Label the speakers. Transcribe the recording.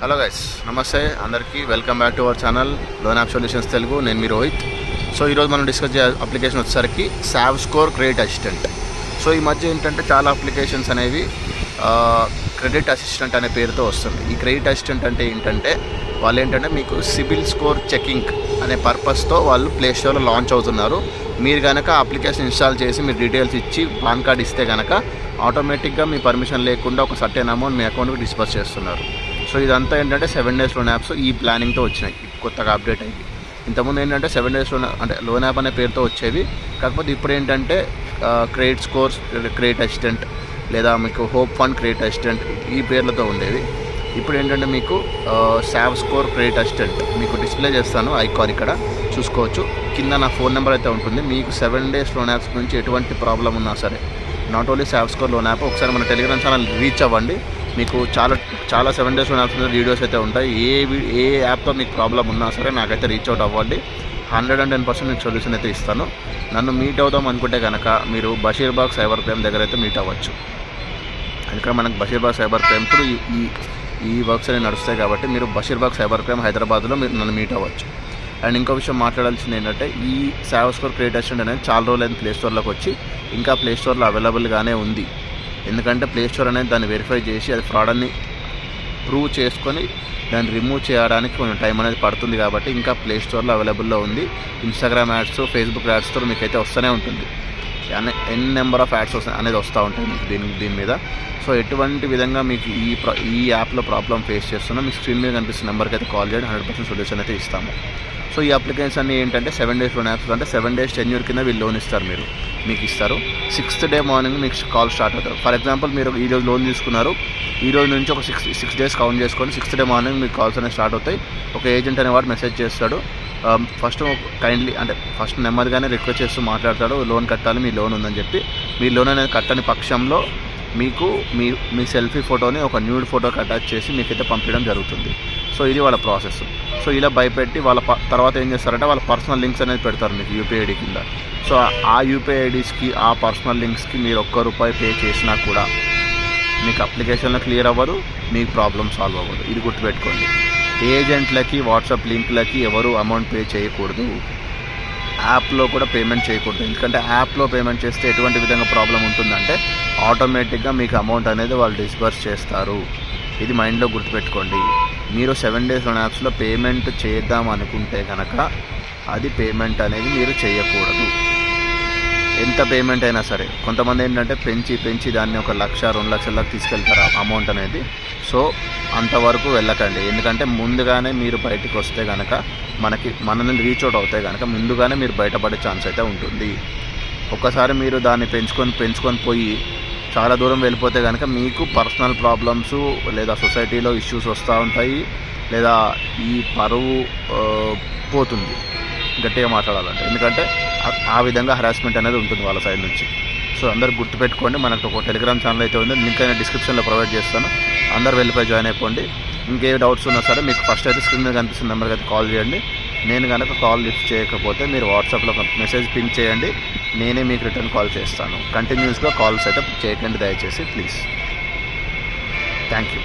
Speaker 1: Hello guys, నమస్తే అందరికీ. Welcome back to our channel loan app solutions Telugu. నేను మీ Rohit. So ఈరోజు మనం డిస్కస్ చేసే అప్లికేషన్ వచ్చేసరికి సావ్ స్కోర్ క్రెడిట్ అసిస్టెంట్. సో ఈ మధ్య ఏంటంటే చాలా అప్లికేషన్స్ అనేవి క్రెడిట్ అసిస్టెంట్ అనే పేరుతో వస్తుంది. ఈ క్రెడిట్ అసిస్టెంట్ అంటే ఏంటంటే వాళ్ళు ఏంటంటే మీకు సిబిల్ స్కోర్ చెకింగ్ అనే పర్పస్తో వాళ్ళు ప్లే స్టోర్లో లాంచ్ అవుతున్నారు. మీరు కనుక అప్లికేషన్ ఇన్స్టాల్ చేసి మీరు డీటెయిల్స్ ఇచ్చి పాన్ కార్డ్ ఇస్తే కనుక ఆటోమేటిక్గా మీ పర్మిషన్ లేకుండా ఒక సర్టెన్ అమౌంట్ మీ అకౌంట్కి డిస్బర్స్ చేస్తున్నారు. సో ఇదంతా ఏంటంటే 7 days లోన్ యాప్స్ ఈ ప్లానింగ్తో వచ్చినాయి, కొత్తగా అప్డేట్ అయ్యి. ఇంతకుముందు ఏంటంటే 7 days లోన్ అంటే లోన్ యాప్ అనే పేరుతో వచ్చేవి. కాకపోతే ఇప్పుడు ఏంటంటే క్రెడిట్ స్కోర్స్ క్రెడిట్ అసిస్టెంట్ లేదా మీకు హోప్ ఫండ్ క్రెడిట్ అసిస్టెంట్ ఈ పేర్లతో ఉండేవి. ఇప్పుడు ఏంటంటే మీకు సావ్ స్కోర్ క్రెడిట్ అసిస్టెంట్ మీకు డిస్ప్లే చేస్తాను, ఐకాన్ ఇక్కడ చూసుకోవచ్చు. కింద నా ఫోన్ నెంబర్ అయితే ఉంటుంది. మీకు 7 days లోన్ యాప్స్ నుంచి ఎటువంటి ప్రాబ్లం ఉన్నా సరే, నాట్ ఓన్లీ సావ్ స్కోర్ లోన్ యాప్, ఒకసారి మన టెలిగ్రామ్ ఛానల్ రీచ్ అవ్వండి. మీకు చాలా 7 days లోన్ యాప్స్ వీడియోస్ అయితే ఉంటాయి. ఏ యాప్తో మీకు ప్రాబ్లం ఉన్నా సరే నాకైతే రీచ్ అవుట్ అవ్వండి. 110% మీకు సొల్యూషన్ అయితే ఇస్తాను. నన్ను మీట్ అవుదాం అనుకుంటే కనుక మీరు బషీర్బాగ్ సైబర్ క్రైమ్ దగ్గర అయితే మీట్ అవ్వచ్చు. ఇక్కడ మనకు బషీర్బాగ్ సైబర్ క్రైమ్ త్రూ ఈ వర్క్స్ అనేవి నడుస్తాయి కాబట్టి మీరు బషీర్బాగ్ సైబర్ క్రైమ్ హైదరాబాద్లో మీరు నన్ను మీట్ అవ్వచ్చు. అండ్ ఇంకో విషయం మాట్లాడాల్సింది ఏంటంటే ఈ సావ్ స్కోర్ క్రెడిట్ అసిస్టెంట్ అనేది చాలా రోజులైన ప్లే స్టోర్లోకి వచ్చి ఇంకా ప్లే స్టోర్లో అవైలబుల్గానే ఉంది. ఎందుకంటే ప్లే స్టోర్ అనేది దాన్ని వెరిఫై చేసి అది ఫ్రాడ్ అని ప్రూవ్ చేసుకొని దాన్ని రిమూవ్ చేయడానికి కొంచెం టైం అనేది పడుతుంది కాబట్టి ఇంకా ప్లే స్టోర్లో అవైలబుల్లో ఉంది. ఇన్స్టాగ్రామ్ యాడ్స్, ఫేస్బుక్ యాడ్స్తో మీకైతే వస్తూనే ఉంటుంది. నెంబర్ ఆఫ్ యాడ్స్ అనేది వస్తూ ఉంటాయి మీకు దీని మీద. సో ఎటువంటి విధంగా మీకు ఈ యాప్లో ప్రాబ్లం ఫేస్ చేస్తున్నా మీకు స్క్రీన్ మీద కనిపిస్తున్న నెంబర్కి అయితే కాల్ చేయండి, 100% సొల్యూషన్ అయితే ఇస్తాము. సో ఈ అప్లికేషన్స్ అన్నీ ఏంటంటే 7 days లోన్ యాప్స్ అంటే 7 days టెన్యూర్ కింద వీళ్ళు లోన్ ఇస్తారు, మీకు ఇస్తారు. 6th day మార్నింగ్ మీకు కాల్ స్టార్ట్ అవుతారు. ఫర్ ఎగ్జాంపుల్ మీరు ఈరోజు లోన్ తీసుకున్నారు, ఈ రోజు నుంచి ఒక 6 days కౌంట్ చేసుకొని 6th day మార్నింగ్ మీకు కాల్స్ అనేవి స్టార్ట్ అవుతాయి. ఒక ఏజెంట్ అనేవాడు మెసేజ్ చేస్తాడు. ఫస్ట్ కైండ్లీ అంటే ఫస్ట్ నెమ్మదిగానే రిక్వెస్ట్ చేస్తూ మాట్లాడతాడు, లోన్ కట్టాలి, మీ లోన్ ఉందని చెప్పి. మీ లోన్ అనేది కట్టని పక్షంలో మీకు మీ సెల్ఫీ ఫోటోని ఒక న్యూడ్ ఫోటోకి అటాచ్ చేసి మీకైతే పంపించడం జరుగుతుంది. సో ఇది వాళ్ళ ప్రాసెస్. సో ఇలా భయపెట్టి వాళ్ళ తర్వాత ఏం చేస్తారంటే వాళ్ళ పర్సనల్ లింక్స్ అనేది పెడతారు మీకు యూపీఐ ఐడి కింద. సో ఆ యూపీఐ ఐడీస్కి ఆ పర్సనల్ లింక్స్కి మీరు ₹1 పే చేసినా కూడా మీకు అప్లికేషన్లో క్లియర్ అవ్వదు, మీకు ప్రాబ్లం సాల్వ్ అవ్వదు. ఇది గుర్తుపెట్టుకోండి. ఏజెంట్లకి వాట్సాప్ లింక్లకి ఎవరు అమౌంట్ పే చేయకూడదు, యాప్లో కూడా పేమెంట్ చేయకూడదు. ఎందుకంటే యాప్లో పేమెంట్ చేస్తే ఎటువంటి విధంగా ప్రాబ్లం ఉంటుందంటే ఆటోమేటిక్గా మీకు అమౌంట్ అనేది వాళ్ళు డిస్బర్స్ చేస్తారు. ఇది మైండ్లో గుర్తుపెట్టుకోండి. మీరు 7 days లోన్ యాప్స్లో పేమెంట్ చేద్దాం అనుకుంటే కనుక అది పేమెంట్ అనేది మీరు చేయకూడదు. ఎంత పేమెంట్ అయినా సరే. కొంతమంది ఏంటంటే పెంచి దాన్ని 1 లక్ష 2 లక్షలకు తీసుకెళ్తారు అమౌంట్ అనేది. సో అంతవరకు వెళ్ళకండి. ఎందుకంటే ముందుగానే మీరు బయటకు వస్తే కనుక మనల్ని రీచ్ అవుట్ అవుతాయి కనుక ముందుగానే మీరు బయటపడే ఛాన్స్ అయితే ఉంటుంది. ఒక్కసారి మీరు దాన్ని పెంచుకొని పోయి చాలా దూరం వెళ్ళిపోతే కనుక మీకు పర్సనల్ ప్రాబ్లమ్స్ లేదా సొసైటీలో ఇష్యూస్ వస్తూ ఉంటాయి, లేదా ఈ పరువు పోతుంది గట్టిగా మాట్లాడాలంటే. ఎందుకంటే ఆ విధంగా హరాస్మెంట్ అనేది ఉంటుంది వాళ్ళ సైడ్ నుంచి. సో అందరు గుర్తుపెట్టుకోండి. మనకు ఒక టెలిగ్రామ్ ఛానల్ అయితే ఉంది, లింక్ అయినా డిస్క్రిప్షన్లో ప్రొవైడ్ చేస్తాను. అందరు వెళ్ళిపోయి జాయిన్ అయిపోండి. ఇంకే డౌట్స్ ఉన్నా సరే మీకు ఫస్ట్ అయితే స్క్రీన్ మీద కనిపిస్తున్న నెంబర్కి అయితే కాల్ చేయండి. నేను కనుక కాల్ లిఫ్ట్ చేయకపోతే మీరు వాట్సాప్లో మెసేజ్ పింక్ చేయండి, నేనే మీకు రిటర్న్ కాల్ చేస్తాను. కంటిన్యూస్గా కాల్స్ అయితే చేయకండి దయచేసి, ప్లీజ్. Thank you.